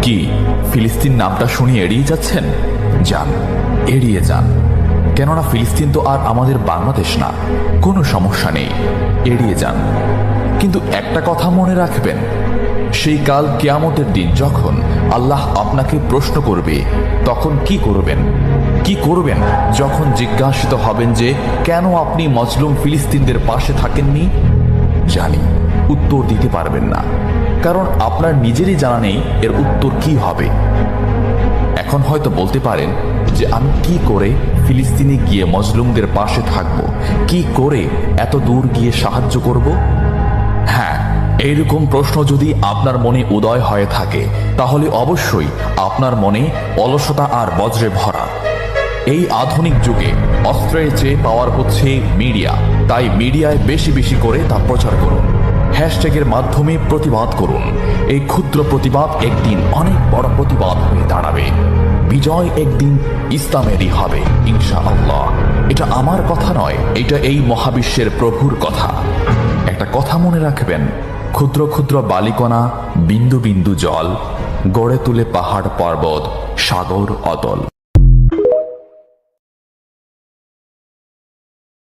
কি ফিলিস্তিন নামটা শুনে এড়িয়ে যাচ্ছেন? যান, এড়িয়ে যান। কেননা ফিলিস্তিন তো আর আমাদের বাংলাদেশ না। কোনো সমস্যা নেই, এড়িয়ে যান। কিন্তু একটা কথা মনে রাখবেন, সেই কাল কিয়ামতের দিন যখন আল্লাহ আপনাকে প্রশ্ন করবে, তখন কি করবেন? কি করবেন যখন জিজ্ঞাসিত হবেন যে কেন আপনি মজলুম ফিলিস্তিনদের পাশে থাকেননি? জানি উত্তর দিতে পারবেন না, কারণ আপনার নিজেরই জানা নেই এর উত্তর কি হবে। এখন হয়তো বলতে পারেন যে আমি কি করে ফিলিস্তিনে গিয়ে মজলুমদের পাশে থাকব, কি করে এত দূর গিয়ে সাহায্য করব? হ্যাঁ, এইরকম প্রশ্ন যদি আপনার মনে উদয় হয়ে থাকে, তাহলে অবশ্যই আপনার মনে অলসতা আর বজ্রে ভরা। এই আধুনিক যুগে অস্ত্রের চেয়ে পাওয়ার হচ্ছে মিডিয়া, তাই মিডিয়ায় বেশি বেশি করে তা প্রচার করুন। হ্যাশট্যাগের মাধ্যমে প্রতিবাদ করুন। এই ক্ষুদ্র প্রতিবাদ একদিন অনেক বড় প্রতিবাদ হয়ে দাঁড়াবে। বিজয় একদিন ইসলামেরই হবে ইনশাআল্লাহ। এটা আমার কথা নয়, এটা এই মহাবিশ্বের প্রভুর কথা। একটা কথা মনে রাখবেন, ক্ষুদ্র ক্ষুদ্র বালিকণা, বিন্দু বিন্দু জল গড়ে তুলে পাহাড় পর্বত, সাগর অতল।